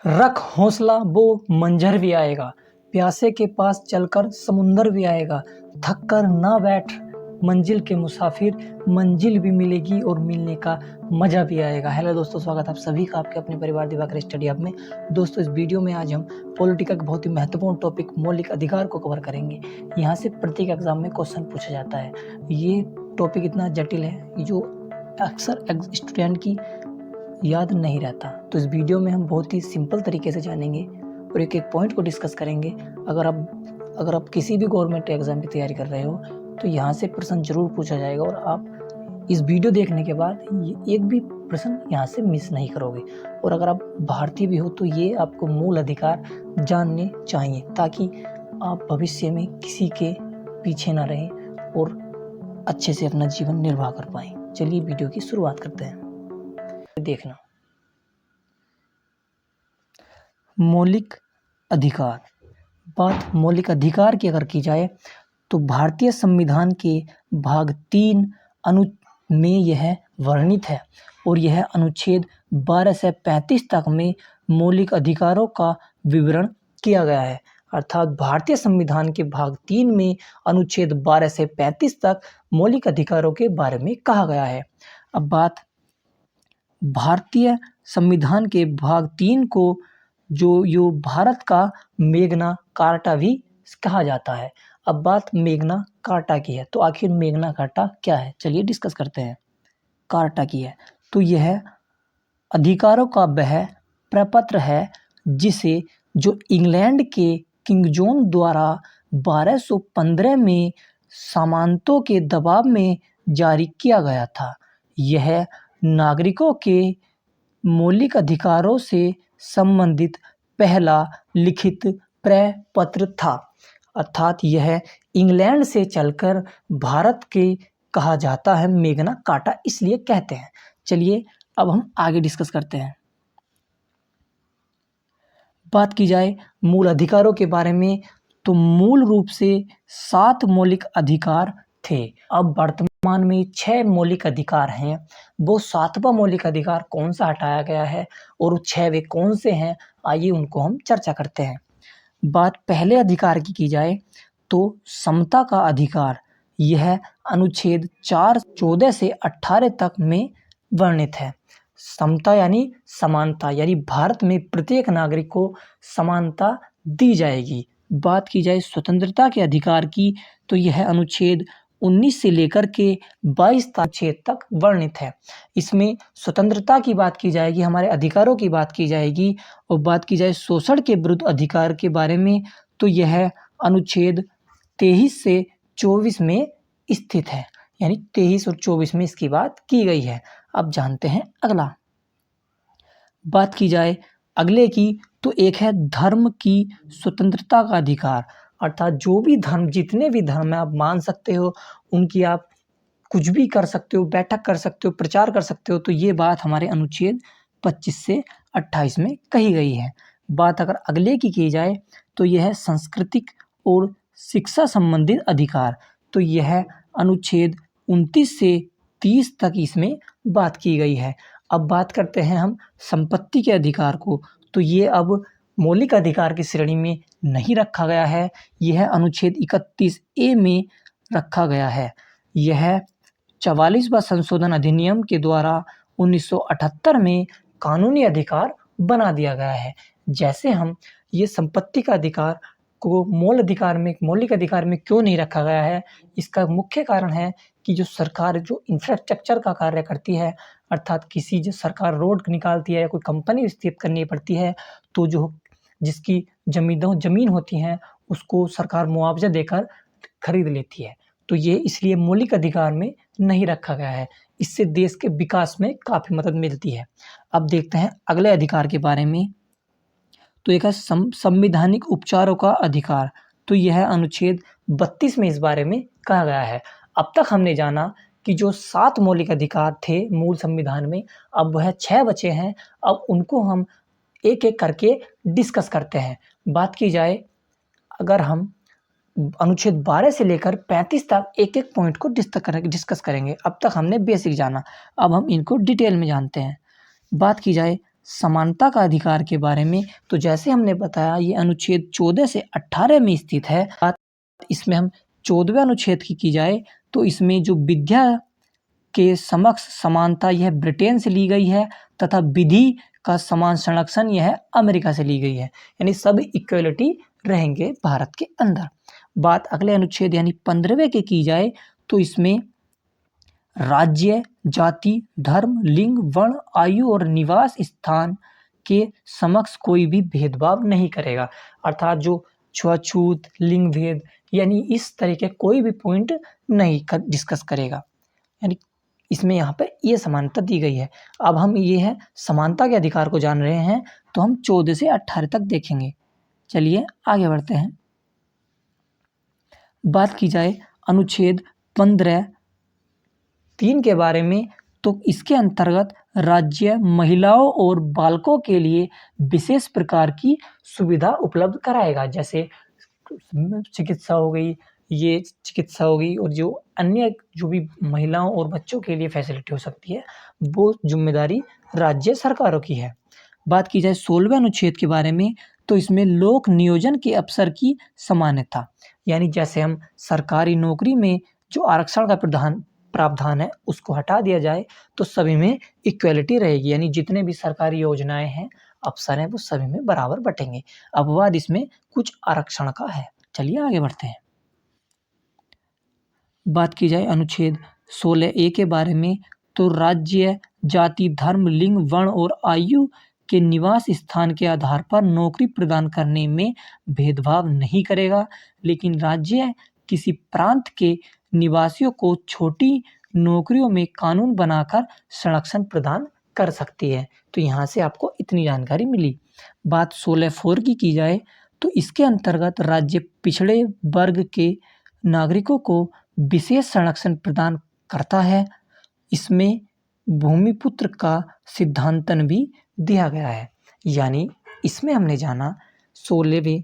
रख हौसला वो मंजर भी आएगा, प्यासे के पास चलकर समुंदर भी आएगा। थक कर ना बैठ मंजिल के मुसाफिर, मंजिल भी मिलेगी और मिलने का मजा भी आएगा। हेलो दोस्तों, स्वागत आप सभी का आपके अपने परिवार दिवाकर स्टडी हब में। दोस्तों, इस वीडियो में आज हम पॉलिटिकल का बहुत ही महत्वपूर्ण टॉपिक मौलिक अधिकार को कवर करेंगे। यहाँ से प्रत्येक एग्जाम में क्वेश्चन पूछा जाता है। ये टॉपिक इतना जटिल है जो अक्सर स्टूडेंट की याद नहीं रहता। तो इस वीडियो में हम बहुत ही सिंपल तरीके से जानेंगे और एक एक पॉइंट को डिस्कस करेंगे। अगर आप किसी भी गवर्नमेंट एग्जाम की तैयारी कर रहे हो तो यहाँ से प्रश्न जरूर पूछा जाएगा और आप इस वीडियो देखने के बाद एक भी प्रश्न यहाँ से मिस नहीं करोगे। और अगर आप भारतीय भी हो तो ये आपको मूल अधिकार जानने चाहिए ताकि आप भविष्य में किसी के पीछे ना रहें और अच्छे से अपना जीवन निर्वाह कर पाएं। चलिए वीडियो की शुरुआत करते हैं। देखना, मौलिक अधिकार। बात मौलिक अधिकार की अगर की जाए तो भारतीय संविधान के भाग 3 अनु में यह वर्णित है और यह अनुच्छेद 12 से 35 तक में मौलिक अधिकारों का विवरण किया गया है। अर्थात भारतीय संविधान के भाग 3 में अनुच्छेद 12 से 35 तक मौलिक अधिकारों के बारे में कहा गया है। अब बात भारतीय संविधान के भाग 3 को जो भारत का मैग्ना कार्टा भी कहा जाता है। अब बात मैग्ना कार्टा की है, तो आखिर मैग्ना कार्टा क्या है, चलिए डिस्कस करते हैं। कार्टा की है तो यह अधिकारों का वह प्रपत्र है जिसे जो इंग्लैंड के किंग जॉन द्वारा 1215 में सामंतों के दबाव में जारी किया गया था। यह नागरिकों के मौलिक अधिकारों से संबंधित पहला लिखित प्रपत्र था। अर्थात यह इंग्लैंड से चलकर भारत के कहा जाता है मैग्ना कार्टा, इसलिए कहते हैं। चलिए अब हम आगे डिस्कस करते हैं। बात की जाए मूल अधिकारों के बारे में तो मूल रूप से 7 मौलिक अधिकार थे। अब वर्तमान में 6 मौलिक अधिकार हैं। वो 7वां मौलिक अधिकार कौन सा हटाया गया है और 6 वे कौन से हैं, आइए उनको हम चर्चा करते हैं। बात पहले अधिकार की जाए तो समता का अधिकार, यह अनुच्छेद 414 से 18 तक में वर्णित है। समता यानी समानता, यानी भारत में प्रत्येक नागरिक को समानता दी जाएगी। बात की जाए स्वतंत्रता के अधिकार की तो यह अनुच्छेद 19 से लेकर के 22 अनुच्छेद तक वर्णित है। इसमें स्वतंत्रता की बात की जाएगी, हमारे अधिकारों की बात की जाएगी। और बात की जाए शोषण के विरुद्ध अधिकार के बारे में तो यह अनुच्छेद 23 से 24 में स्थित है, यानी 23 और 24 में इसकी बात की गई है। अब जानते हैं अगला। बात की जाए अगले की तो एक है धर्म की स्वतंत्रता का अधिकार। अर्थात जो भी धर्म, जितने भी धर्म है आप मान सकते हो, उनकी आप कुछ भी कर सकते हो, बैठक कर सकते हो, प्रचार कर सकते हो। तो ये बात हमारे अनुच्छेद 25 से 28 में कही गई है। बात अगर अगले की जाए तो यह सांस्कृतिक और शिक्षा संबंधित अधिकार, तो यह अनुच्छेद 29 से 30 तक इसमें बात की गई है। अब बात करते हैं हम संपत्ति के अधिकार को, तो ये अब मौलिक अधिकार की श्रेणी में नहीं रखा गया है, यह अनुच्छेद 31A में रखा गया है। यह 44वां संशोधन अधिनियम के द्वारा 1978 में कानूनी अधिकार बना दिया गया है। जैसे हम ये संपत्ति का अधिकार को मौलिक अधिकार में क्यों नहीं रखा गया है, इसका मुख्य कारण है कि जो सरकार जो इंफ्रास्ट्रक्चर का कार्य करती है, अर्थात किसी जो सरकार रोड निकालती है या कोई कंपनी स्थापित करनी पड़ती है, तो जो जिसकी जमीन होती है उसको सरकार मुआवजा देकर खरीद लेती है। तो ये इसलिए मौलिक अधिकार में नहीं रखा गया है। इससे देश के विकास में काफ़ी मदद मिलती है। अब देखते हैं अगले अधिकार के बारे में, तो एक है संवैधानिक उपचारों का अधिकार, तो यह अनुच्छेद 32 में इस बारे में कहा गया है। अब तक हमने जाना कि जो 7 मौलिक अधिकार थे मूल संविधान में, अब वह 6 बचे हैं। अब उनको हम एक एक करके डिस्कस करते हैं। बात की जाए अगर हम अनुच्छेद 12 से लेकर 35 तक एक एक पॉइंट को डिस्कस करेंगे। अब तक हमने बेसिक जाना, अब हम इनको डिटेल में जानते हैं। बात की जाए समानता का अधिकार के बारे में, तो जैसे हमने बताया ये अनुच्छेद 14 से 18 में स्थित है। इसमें हम 14वें अनुच्छेद की जाए तो इसमें जो विद्या के समक्ष समानता यह ब्रिटेन से ली गई है तथा विधि का समान संरक्षण यह अमेरिका से ली गई है, यानी सब इक्वलिटी रहेंगे भारत के अंदर। बात अगले अनुच्छेद यानी 15वें की जाए तो इसमें राज्य, जाति, धर्म, लिंग, वर्ण, आयु और निवास स्थान के समक्ष कोई भी भेदभाव नहीं करेगा। अर्थात जो छुआछूत, लिंग भेद यानी इस तरह के कोई भी पॉइंट नहीं डिस्कस करेगा, यानी इसमें यहाँ पे ये समानता दी गई है। अब हम ये है समानता के अधिकार को जान रहे हैं, तो हम 14 से 18 तक देखेंगे। चलिए आगे बढ़ते हैं। बात की जाए अनुच्छेद 15(3) के बारे में, तो इसके अंतर्गत राज्य महिलाओं और बालकों के लिए विशेष प्रकार की सुविधा उपलब्ध कराएगा, जैसे चिकित्सा हो गई, ये चिकित्सा हो गई और जो अन्य जो भी महिलाओं और बच्चों के लिए फैसिलिटी हो सकती है वो जिम्मेदारी राज्य सरकारों की है। बात की जाए 16वें अनुच्छेद के बारे में, तो इसमें लोक नियोजन के अवसर की समानता, यानी जैसे हम सरकारी नौकरी में जो आरक्षण का प्रावधान है उसको हटा दिया जाए तो सभी में इक्वलिटी रहेगी, यानी जितने भी सरकारी योजनाएं हैं, अवसर हैं, वो सभी में बराबर बटेंगे। अपवाद इसमें कुछ आरक्षण का है। चलिए आगे बढ़ते हैं। बात की जाए अनुच्छेद 16(a) के बारे में, तो राज्य, जाति, धर्म, लिंग, वर्ण और आयु के निवास स्थान के आधार पर नौकरी प्रदान करने में भेदभाव नहीं करेगा, लेकिन राज्य किसी प्रांत के निवासियों को छोटी नौकरियों में कानून बनाकर संरक्षण प्रदान कर सकती है। तो यहाँ से आपको इतनी जानकारी मिली। बात 16(4) की जाए तो इसके अंतर्गत राज्य पिछड़े वर्ग के नागरिकों को विशेष संरक्षण प्रदान करता है। इसमें भूमिपुत्र का सिद्धांतन भी दिया गया है, यानी इसमें हमने जाना 16वें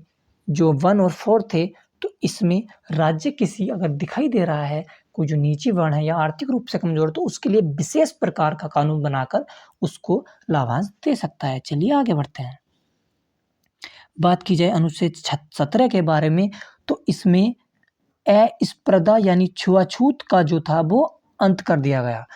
जो 1 और 4 थे, तो इसमें राज्य किसी अगर दिखाई दे रहा है कोई जो नीची वर्ण है या आर्थिक रूप से कमजोर, तो उसके लिए विशेष प्रकार का कानून बनाकर उसको लाभांश दे सकता है। चलिए आगे बढ़ते हैं। बात की जाए अनुच्छेद 17 के बारे में, तो इसमें अस्पृश्यता यानी छुआछूत का जो था वो अंत कर दिया गया।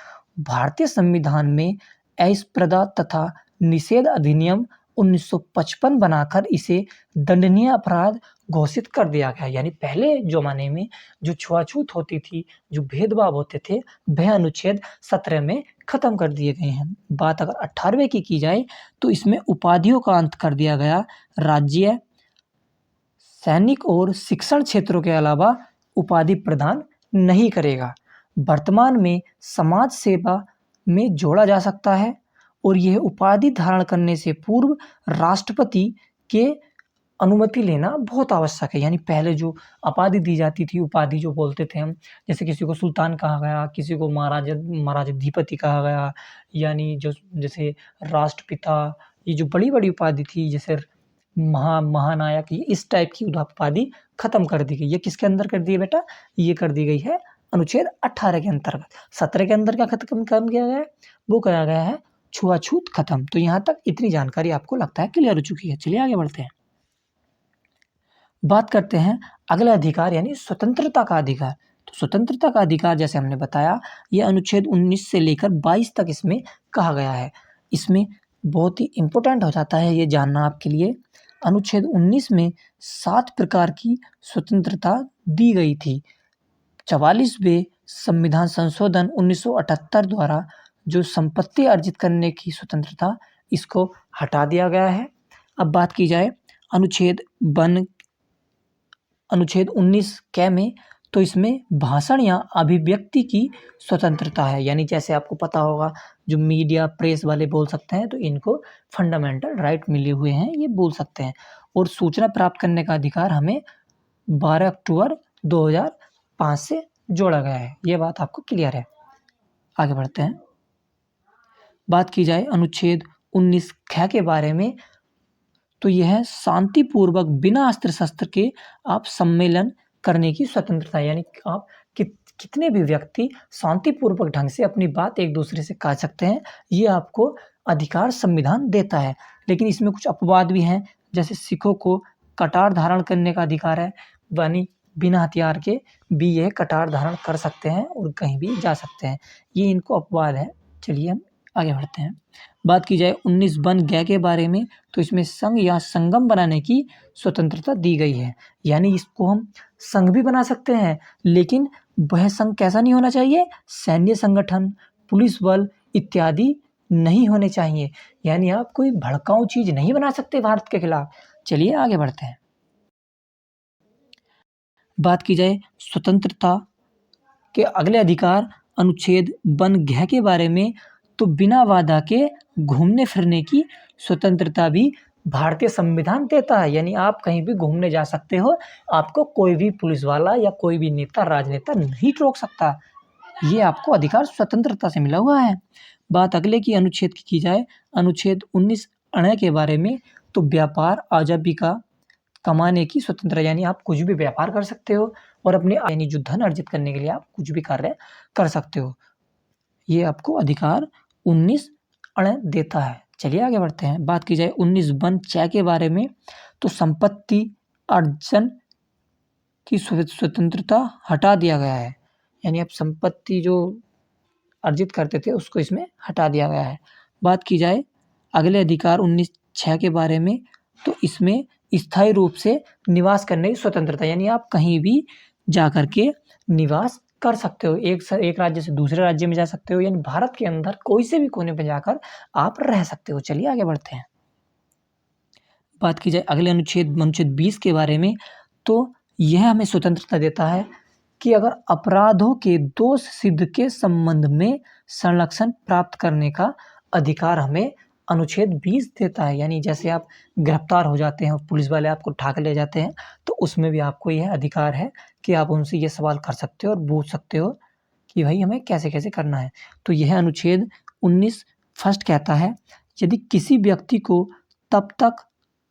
भारतीय संविधान में अस्पृश्यता तथा निषेध अधिनियम 1955 बनाकर इसे दंडनीय अपराध घोषित कर दिया गया, यानी पहले जमाने में जो छुआछूत होती थी, जो भेदभाव होते थे, वह अनुच्छेद 17 में खत्म कर दिए गए हैं। बात अगर 18वें की जाए तो इसमें उपाधियों का अंत कर दिया गया। राज्य, सैनिक और शिक्षण क्षेत्रों के अलावा उपाधि प्रदान नहीं करेगा। वर्तमान में समाज सेवा में जोड़ा जा सकता है और यह उपाधि धारण करने से पूर्व राष्ट्रपति के अनुमति लेना बहुत आवश्यक है। यानी पहले जो उपाधि दी जाती थी, उपाधि जो बोलते थे हम, जैसे किसी को सुल्तान कहा गया, किसी को महाराजाधिपति कहा गया, यानी जो जैसे राष्ट्रपिता, ये जो बड़ी बड़ी उपाधि थी, जैसे महानायक, ये इस टाइप की उपाधि खत्म कर दी गई। ये किसके अंदर कर दी है बेटा? ये कर दी गई है अनुच्छेद 18 के अंतर्गत। 17 के अंदर क्या खत्म कर दिया गया है? वो कहा गया है छुआछूत खत्म। तो यहाँ तक इतनी जानकारी आपको लगता है क्लियर हो चुकी है। चलिए आगे बढ़ते हैं। बात करते हैं अगला अधिकार यानी स्वतंत्रता का अधिकार। तो स्वतंत्रता का अधिकार जैसे हमने बताया, ये अनुच्छेद 19 से लेकर 22 तक इसमें कहा गया है। इसमें बहुत ही इम्पोर्टेंट हो जाता है ये जानना आपके लिए। अनुच्छेद 19 में 7 प्रकार की स्वतंत्रता दी गई थी। 44वें संविधान संशोधन 1978 द्वारा जो संपत्ति अर्जित करने की स्वतंत्रता, इसको हटा दिया गया है। अब बात की जाए अनुच्छेद 19 क में, तो इसमें भाषण या अभिव्यक्ति की स्वतंत्रता है। यानी जैसे आपको पता होगा जो मीडिया प्रेस वाले बोल सकते हैं, तो इनको फंडामेंटल राइट मिले हुए हैं, ये बोल सकते हैं। और सूचना प्राप्त करने का अधिकार हमें 12 अक्टूबर 2005 से जोड़ा गया है। ये बात आपको क्लियर है। आगे बढ़ते हैं। बात की जाए अनुच्छेद 19 ख के बारे में, तो यह शांतिपूर्वक बिना अस्त्र शस्त्र के आप सम्मेलन करने की स्वतंत्रता, यानी आप कितने भी व्यक्ति शांतिपूर्वक ढंग से अपनी बात एक दूसरे से कह सकते हैं, ये आपको अधिकार संविधान देता है, लेकिन इसमें कुछ अपवाद भी हैं। जैसे सिखों को कटार धारण करने का अधिकार है, यानी बिना हथियार के भी यह कटार धारण कर सकते हैं और कहीं भी जा सकते हैं। ये इनको अपवाद है। चलिए हम आगे बढ़ते हैं। बात की जाए 19 वन गय के बारे में, तो इसमें संघ या संगम बनाने की स्वतंत्रता दी गई है। यानी इसको हम संघ भी बना सकते हैं, लेकिन वह संघ कैसा नहीं होना चाहिए? सैन्य संगठन, पुलिस बल इत्यादि नहीं होने चाहिए। यानी आप कोई भड़काऊ चीज नहीं बना सकते भारत के खिलाफ। चलिए आगे बढ़ते हैं। बात की जाए स्वतंत्रता के अगले अधिकार अनुच्छेद वन घ के बारे में, तो बिना वादा के घूमने फिरने की स्वतंत्रता भी भारतीय संविधान देता है। यानी आप कहीं भी घूमने जा सकते हो, आपको कोई भी पुलिस वाला या कोई भी नेता राजनेता नहीं रोक सकता। ये आपको अधिकार स्वतंत्रता से मिला हुआ है। बात अगले की अनुच्छेद की जाए, अनुच्छेद 19 अण के बारे में, तो व्यापार आजीविका कमाने की स्वतंत्रता, यानी आप कुछ भी व्यापार कर सकते हो और अपने यानी जो धन अर्जित करने के लिए आप कुछ भी कार्य कर सकते हो। ये आपको अधिकार 19 अण देता है। चलिए आगे बढ़ते हैं। बात की जाए 19 वन च के बारे में, तो संपत्ति अर्जन की स्वतंत्रता हटा दिया गया है। यानी आप संपत्ति जो अर्जित करते थे उसको इसमें हटा दिया गया है। बात की जाए अगले अधिकार 19 6 के बारे में, तो इसमें स्थायी रूप से निवास करने की स्वतंत्रता, यानी आप कहीं भी जा कर के निवास कर सकते हो। एक राज्य से दूसरे राज्य में जा सकते हो, यानी भारत के अंदर कोई से भी कोने पर जाकर आप रह सकते हो। चलिए आगे बढ़ते हैं। बात की जाए अगले अनुच्छेद 20 के बारे में, तो यह हमें स्वतंत्रता देता है कि अगर अपराधों के दोष सिद्ध के संबंध में संरक्षण प्राप्त करने का अधिकार हमें अनुच्छेद 20 देता है। यानी जैसे आप गिरफ्तार हो जाते हैं, पुलिस वाले आपको उठा के ले जाते हैं, तो उसमें भी आपको यह अधिकार है कि आप उनसे ये सवाल कर सकते हो और पूछ सकते हो कि भाई हमें कैसे कैसे करना है। तो यह अनुच्छेद 19 फर्स्ट कहता है, यदि किसी व्यक्ति को तब तक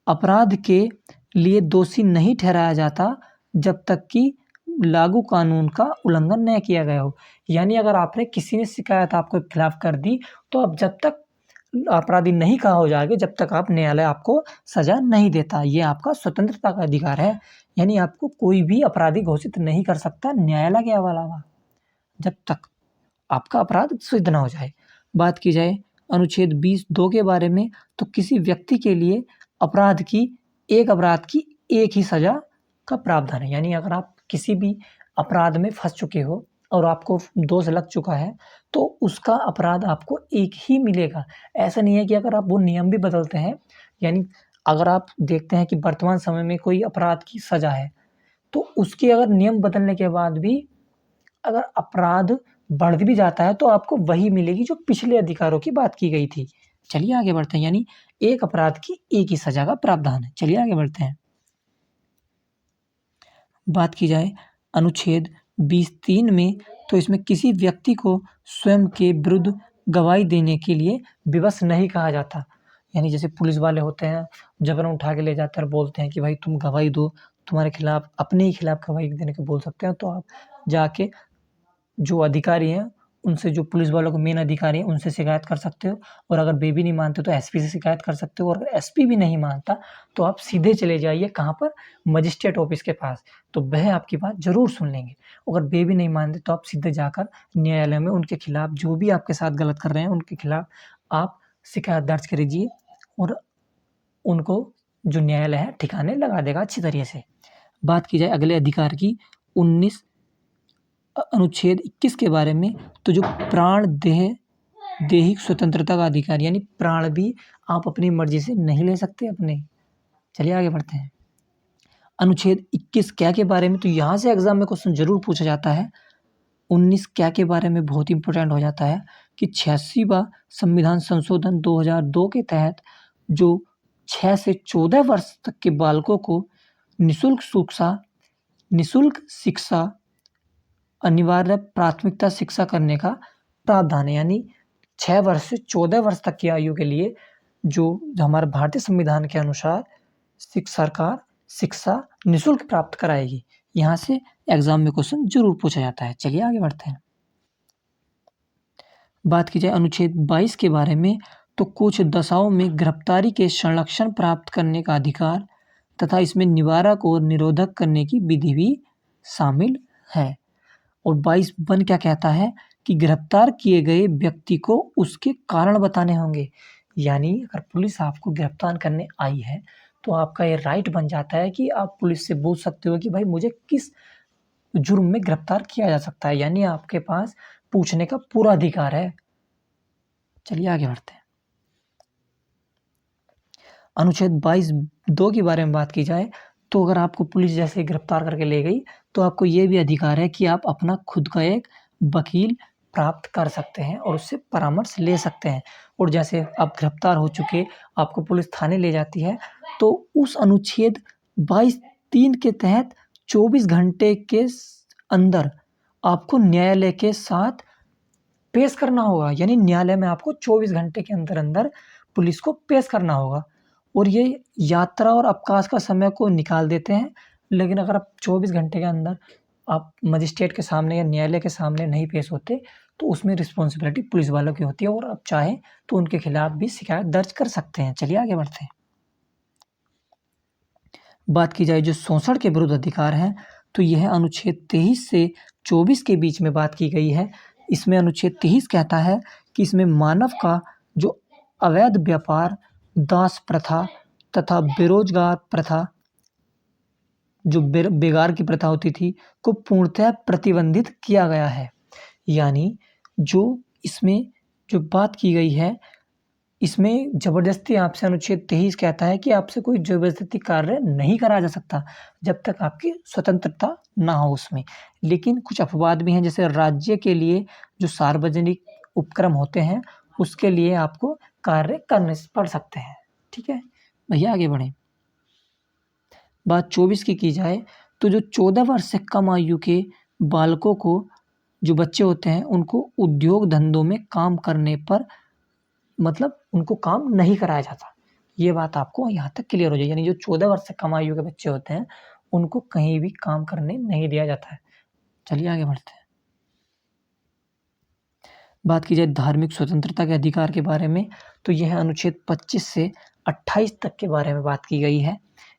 अपराध के लिए दोषी नहीं ठहराया जाता जब तक कि लागू कानून का उल्लंघन न किया गया हो। यानी अगर आपने किसी ने शिकायत आपके खिलाफ कर दी, तो अब जब तक अपराधी नहीं कहा हो जाएगा, जब तक आप न्यायालय आपको सजा नहीं देता। ये आपका स्वतंत्रता का अधिकार है। यानी आपको कोई भी अपराधी घोषित नहीं कर सकता न्यायालय के अलावा, जब तक आपका अपराध सिद्ध ना हो जाए। बात की जाए अनुच्छेद 20(2) के बारे में, तो किसी व्यक्ति के लिए अपराध की एक ही सजा का प्रावधान है। यानी अगर आप किसी भी अपराध में फंस चुके हो और आपको दोष लग चुका है, तो उसका अपराध आपको एक ही मिलेगा। ऐसा नहीं है कि अगर आप वो नियम भी बदलते हैं, यानी अगर आप देखते हैं कि वर्तमान समय में कोई अपराध की सजा है, तो उसके अगर नियम बदलने के बाद भी अगर अपराध बढ़ भी जाता है, तो आपको वही मिलेगी जो पिछले अधिकारों की बात की गई थी। चलिए आगे बढ़ते हैं। यानी एक अपराध की एक ही सजा का प्रावधान है। चलिए आगे बढ़ते हैं। बात की जाए अनुच्छेद 20(3) में, तो इसमें किसी व्यक्ति को स्वयं के विरुद्ध गवाही देने के लिए विवश नहीं कहा जाता। यानी जैसे पुलिस वाले होते हैं, जबरन उठा के ले जाते हैं और बोलते हैं कि भाई तुम गवाही दो, तुम्हारे खिलाफ अपने ही खिलाफ गवाही देने को बोल सकते हैं। तो आप जाके जो अधिकारी हैं उनसे, जो पुलिस वालों के मेन अधिकारी हैं, उनसे शिकायत कर सकते हो। और अगर वे भी नहीं मानते तो एसपी से शिकायत कर सकते हो। और अगर एसपी भी नहीं मानता तो आप सीधे चले जाइए कहाँ पर? मजिस्ट्रेट ऑफिस के पास, तो वह आपकी बात ज़रूर सुन लेंगे। अगर वे भी नहीं मानते तो आप सीधे जाकर न्यायालय में उनके खिलाफ, जो भी आपके साथ गलत कर रहे हैं उनके खिलाफ आप शिकायत दर्ज करीजिए और उनको जो न्यायालय है ठिकाने लगा देगा अच्छी तरीके से। बात की जाए अगले अधिकार की 19 अनुच्छेद 21 के बारे में, तो जो दैहिक स्वतंत्रता का अधिकार, यानी प्राण भी आप अपनी मर्जी से नहीं ले सकते अपने। चलिए आगे बढ़ते हैं। अनुच्छेद 21 क्या के बारे में, तो यहाँ से एग्जाम में क्वेश्चन जरूर पूछा जाता है। 19 क्या के बारे में बहुत इंपॉर्टेंट हो जाता है कि 86वां संविधान संशोधन 2002 के तहत जो 6 से 14 वर्ष तक के बालकों को निःशुल्क शिक्षा अनिवार्य प्राथमिकता शिक्षा करने का प्रावधान है। यानी 6 वर्ष से 14 वर्ष तक की आयु के लिए जो हमारे भारतीय संविधान के अनुसार सरकार शिक्षा निःशुल्क प्राप्त कराएगी। यहाँ से एग्जाम में क्वेश्चन जरूर पूछा जाता है। चलिए आगे बढ़ते हैं। बात की जाए अनुच्छेद 22 के बारे में, तो कुछ दशाओं में गिरफ्तारी के संरक्षण प्राप्त करने का अधिकार तथा इसमें निवारक और निरोधक करने की विधि भी शामिल है। और 22 क्या कहता है कि गिरफ्तार किए गए व्यक्ति को उसके कारण बताने होंगे। यानी अगर पुलिस आपको गिरफ्तार करने आई है तो आपका ये राइट बन जाता है कि आप पुलिस से पूछ सकते हो कि भाई मुझे किस जुर्म में गिरफ्तार किया जा सकता है, यानी आपके पास पूछने का पूरा अधिकार है। चलिए आगे बढ़ते हैं। अनुच्छेद 22(2) के बारे में बात की जाए तो अगर आपको पुलिस जैसे गिरफ्तार करके ले गई तो आपको ये भी अधिकार है कि आप अपना खुद का एक वकील प्राप्त कर सकते हैं और उससे परामर्श ले सकते हैं। और जैसे आप गिरफ्तार हो चुके, आपको पुलिस थाने ले जाती है तो उस अनुच्छेद 22(3) के तहत 24 घंटे के अंदर आपको न्यायालय के साथ पेश करना होगा। यानी न्यायालय में आपको 24 घंटे के अंदर अंदर पुलिस को पेश करना होगा। और ये यात्रा और अवकाश का समय को निकाल देते हैं, लेकिन अगर आप 24 घंटे के अंदर आप मजिस्ट्रेट के सामने या न्यायालय के सामने नहीं पेश होते तो उसमें रिस्पॉन्सिबिलिटी पुलिस वालों की होती है और आप चाहें तो उनके खिलाफ भी शिकायत दर्ज कर सकते हैं। चलिए आगे बढ़ते हैं। बात की जाए जो शोषण के विरुद्ध अधिकार हैं तो यह अनुच्छेद 23 से 24 के बीच में बात की गई है। इसमें अनुच्छेद 23 कहता है कि इसमें मानव का जो अवैध व्यापार, दास प्रथा तथा बेरोजगार प्रथा, जो बेगार की प्रथा होती थी, को पूर्णतः प्रतिबंधित किया गया है। यानी जो इसमें जो बात की गई है, इसमें ज़बरदस्ती आपसे अनुच्छेद 23 कहता है कि आपसे कोई ज़बरदस्ती कार्य नहीं करा जा सकता जब तक आपकी स्वतंत्रता ना हो उसमें। लेकिन कुछ अपवाद भी हैं, जैसे राज्य के लिए जो सार्वजनिक उपक्रम होते हैं उसके लिए आपको कार्य करने पड़ सकते हैं। ठीक है भैया, आगे बढ़ें। बात 24 की जाए तो जो 14 वर्ष से कम आयु के बालकों को, जो बच्चे होते हैं, उनको उद्योग धंधों में काम करने पर मतलब उनको काम नहीं कराया जाता। ये बात आपको यहाँ तक क्लियर हो जाए। यानी जो 14 वर्ष से कम आयु के बच्चे होते हैं उनको कहीं भी काम करने नहीं दिया जाता है। चलिए आगे बढ़ते हैं। बात की जाए धार्मिक स्वतंत्रता के अधिकार के बारे में तो यह अनुच्छेद 25 से 28 तक के बारे में बात की गई है।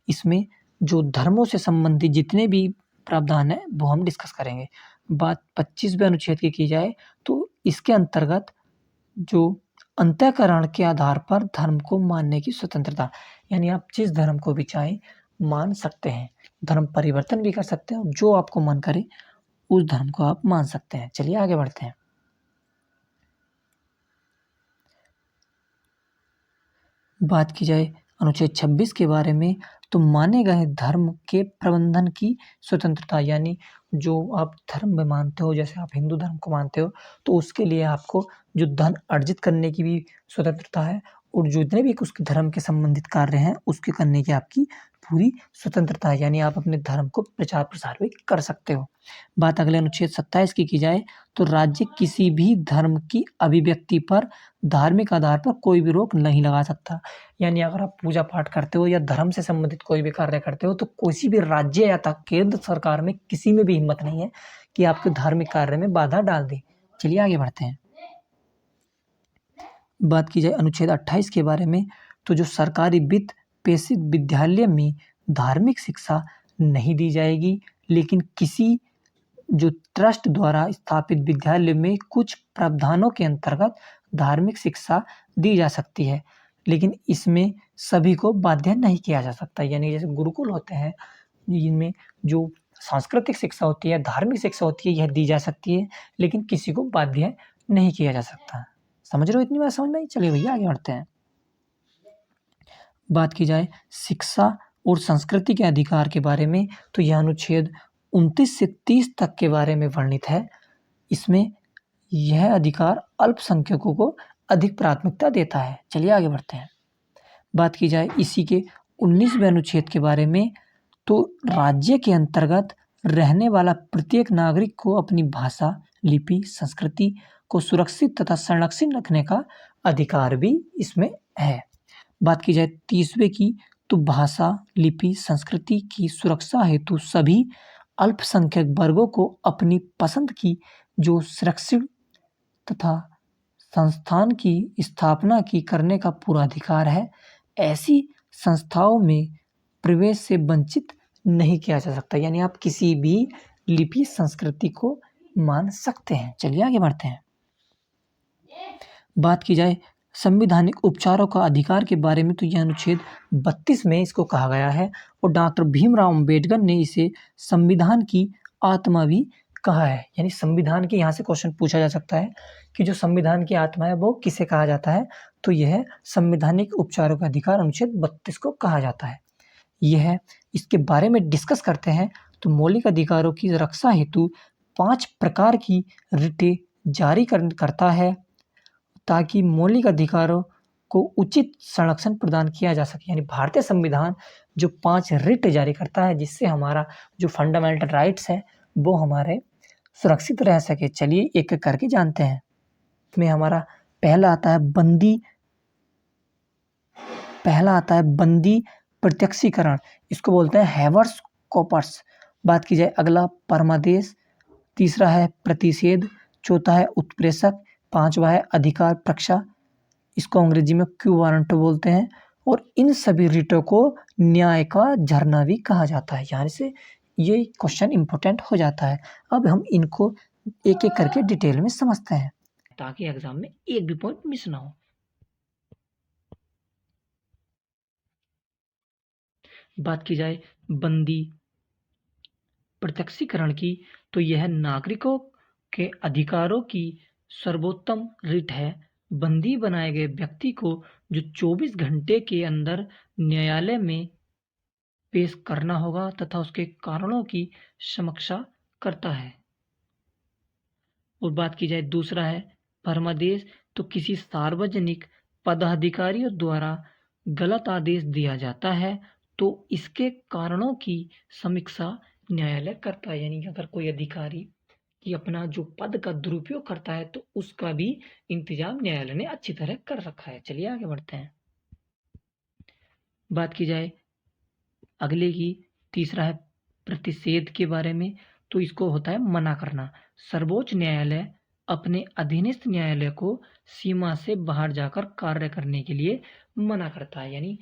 इसमें जो धर्मों से संबंधित जितने भी प्रावधान है वो हम डिस्कस करेंगे। बात 25वें अनुच्छेद की जाए तो इसके अंतर्गत जो अंतःकरण के आधार पर धर्म को मानने की स्वतंत्रता, यानी आप जिस धर्म को भी चाहें मान सकते हैं, धर्म परिवर्तन भी कर सकते हैं, जो आपको मन करे उस धर्म को आप मान सकते हैं। चलिए आगे बढ़ते हैं। बात की जाए अनुच्छेद 26 के बारे में तो माने गए धर्म के प्रबंधन की स्वतंत्रता, यानी जो आप धर्म में मानते हो, जैसे आप हिंदू धर्म को मानते हो तो उसके लिए आपको जो धन अर्जित करने की भी स्वतंत्रता है और जितने भी उसके धर्म के संबंधित कार्य हैं उसके करने की आपकी पूरी स्वतंत्रता है। यानी आप अपने धर्म को प्रचार प्रसार भी कर सकते हो। बात अगले अनुच्छेद 27 की जाए तो राज्य किसी भी धर्म की अभिव्यक्ति पर धार्मिक आधार पर कोई भी रोक नहीं लगा सकता। यानी अगर आप पूजा पाठ करते हो या धर्म से संबंधित कोई भी कार्य करते हो तो किसी भी राज्य या केंद्र सरकार में किसी में भी हिम्मत नहीं है कि आपके धार्मिक कार्य में बाधा डाल दे। चलिए आगे बढ़ते हैं। बात की जाए अनुच्छेद 28 के बारे में तो जो सरकारी वित्त पेशित विद्यालय में धार्मिक शिक्षा नहीं दी जाएगी, लेकिन किसी जो ट्रस्ट द्वारा स्थापित विद्यालय में कुछ प्रावधानों के अंतर्गत धार्मिक शिक्षा दी जा सकती है, लेकिन इसमें सभी को बाध्य नहीं किया जा सकता। यानी जैसे गुरुकुल होते हैं, इनमें जो सांस्कृतिक शिक्षा होती है, धार्मिक शिक्षा होती है, यह दी जा सकती है, लेकिन किसी को बाध्य नहीं किया जा सकता। समझ रहे हो? इतनी बात समझ में आई? चलिए भैया आगे बढ़ते हैं। बात की जाए शिक्षा और संस्कृति के अधिकार के बारे में तो यह अनुच्छेद 29 से 30 तक के बारे में वर्णित है। इसमें यह अधिकार अल्पसंख्यकों को अधिक प्राथमिकता देता है। चलिए आगे बढ़ते हैं। बात की जाए इसी के 19वें अनुच्छेद के बारे में तो राज्य के अंतर्गत रहने वाला प्रत्येक नागरिक को अपनी भाषा, लिपि, संस्कृति को सुरक्षित तथा संरक्षित रखने का अधिकार भी इसमें है। बात की जाए 30वें की तो भाषा, लिपि, संस्कृति की सुरक्षा हेतु सभी अल्पसंख्यक वर्गों को अपनी पसंद की जो सुरक्षित तथा संस्थान की स्थापना की करने का पूरा अधिकार है। ऐसी संस्थाओं में प्रवेश से वंचित नहीं किया जा सकता, यानी आप किसी भी लिपि संस्कृति को मान सकते हैं। चलिए आगे बढ़ते हैं। बात की जाए संवैधानिक उपचारों का अधिकार के बारे में, तो यह अनुच्छेद 32 में इसको कहा गया है और डॉक्टर भीमराव अंबेडकर ने इसे संविधान की आत्मा भी कहा है। यानी संविधान के यहाँ से क्वेश्चन पूछा जा सकता है कि जो संविधान की आत्मा है वो किसे कहा जाता है, तो यह संवैधानिक उपचारों का अधिकार अनुच्छेद 32 को कहा जाता है। यह इसके बारे में डिस्कस करते हैं। तो मौलिक अधिकारों की रक्षा हेतु 5 प्रकार की रिटें जारी करता है ताकि मौलिक अधिकारों को उचित संरक्षण प्रदान किया जा सके। यानी भारतीय संविधान जो 5 रिट जारी करता है जिससे हमारा जो फंडामेंटल राइट्स है वो हमारे सुरक्षित रह सके। चलिए एक एक करके जानते हैं। इसमें हमारा पहला आता है बंदी प्रत्यक्षीकरण, इसको बोलते हैं हैबर्स कॉर्पस। बात की जाए अगला परमादेश, तीसरा है प्रतिषेध, चौथा है उत्प्रेषक, पांचवा है अधिकार प्रक्षा, इसको अंग्रेजी में क्यू वारंट बोलते हैं। और इन सभी रिटों को न्याय का झरना भी कहा जाता है। यहाँ से ये क्वेश्चन इंपॉर्टेंट हो जाता है। अब हम इनको एक एक करके डिटेल में समझते हैं ताकि एग्जाम में एक भी पॉइंट मिस ना हो। बात की जाए बंदी प्रत्यक्षीकरण की, तो यह नागरिकों के अधिकारों की सर्वोत्तम रिट है। बंदी बनाए गए व्यक्ति को जो 24 घंटे के अंदर न्यायालय में पेश करना होगा तथा उसके कारणों की समीक्षा करता है। और बात की जाए दूसरा है परमादेश, तो किसी सार्वजनिक पदाधिकारियों द्वारा गलत आदेश दिया जाता है तो इसके कारणों की समीक्षा न्यायालय करता है। यानी अगर कोई अधिकारी कि अपना जो पद का दुरुपयोग करता है तो उसका भी इंतजाम न्यायालय ने अच्छी तरह कर रखा है। चलिए आगे बढ़ते हैं। बात की जाए अगले की, तीसरा है प्रतिषेध के बारे में, तो इसको होता है मना करना। सर्वोच्च न्यायालय अपने अधीनस्थ न्यायालय को सीमा से बाहर जाकर कार्य करने के लिए मना करता है। यानी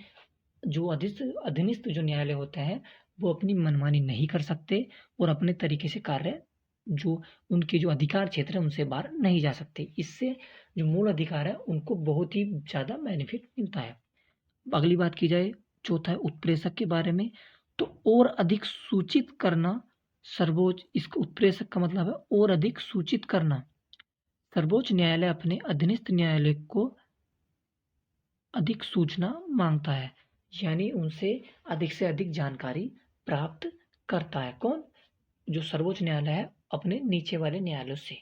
जो अधीनस्थ जो न्यायालय होते हैं वो अपनी मनमानी नहीं कर सकते और अपने तरीके से कार्य जो उनके जो अधिकार क्षेत्र है उनसे बाहर नहीं जा सकते। इससे जो मूल अधिकार है उनको बहुत ही ज़्यादा बेनिफिट मिलता है। अगली बात की जाए चौथा है उत्प्रेषक के बारे में, तो और अधिक सूचित करना सर्वोच्च, इसका उत्प्रेषक का मतलब है और अधिक सूचित करना। सर्वोच्च न्यायालय अपने अधीनस्थ न्यायालय को अधिक सूचना मांगता है, यानी उनसे अधिक से अधिक जानकारी प्राप्त करता है। कौन? जो सर्वोच्च न्यायालय है अपने नीचे वाले न्यायालयों से,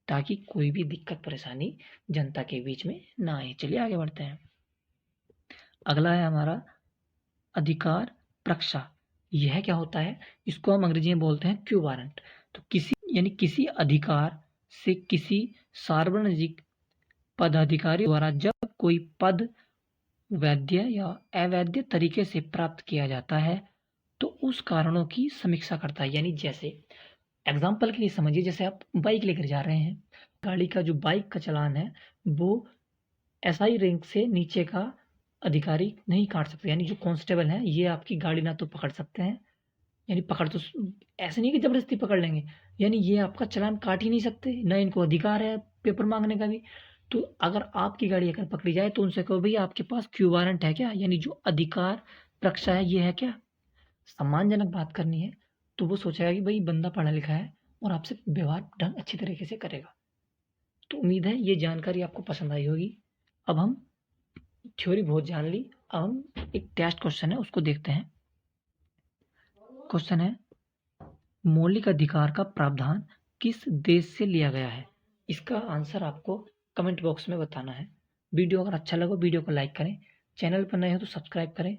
ताकि कोई भी दिक्कत परेशानी जनता के बीच में ना आए। चलिए आगे बढ़ते हैं। अगला है हमारा अधिकार प्रक्षा। यह क्या होता है? इसको हम अंग्रेजी में बोलते हैं क्यू वारंट। तो किसी अधिकार से किसी सार्वजनिक पदाधिकारी द्वारा जब कोई पद वैध या अवैध तरीके से प्राप्त किया जाता है तो उस कारणों की समीक्षा करता है। यानी जैसे एग्जाम्पल के लिए समझिए, जैसे आप बाइक लेकर जा रहे हैं, गाड़ी का जो बाइक का चालान है वो एसआई रैंक से नीचे का अधिकारी नहीं काट सकते। यानी जो कांस्टेबल हैं ये आपकी गाड़ी ना तो पकड़ सकते हैं, यानी पकड़ तो ऐसे नहीं कि जबरदस्ती पकड़ लेंगे, यानी ये आपका चालान काट ही नहीं सकते, ना इनको अधिकार है पेपर मांगने का भी। तो अगर आपकी गाड़ी अगर पकड़ी जाए तो उनसे कहो भैया आपके पास क्यू वारंट है क्या, यानी जो अधिकार प्रक्षा है ये है क्या। सम्मानजनक बात करनी है तो वो सोचेगा कि भाई बंदा पढ़ा लिखा है और आपसे व्यवहार ढंग अच्छी तरीके से करेगा। तो उम्मीद है ये जानकारी आपको पसंद आई होगी। अब हम थ्योरी बहुत जान ली, अब हम एक टेस्ट क्वेश्चन है उसको देखते हैं। क्वेश्चन है मौलिक अधिकार का प्रावधान किस देश से लिया गया है? इसका आंसर आपको कमेंट बॉक्स में बताना है। वीडियो अगर अच्छा लगा वीडियो को लाइक करें, चैनल पर नए हो तो सब्सक्राइब करें।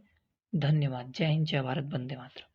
धन्यवाद। जय हिंद, जय भारत, वंदे मातरम।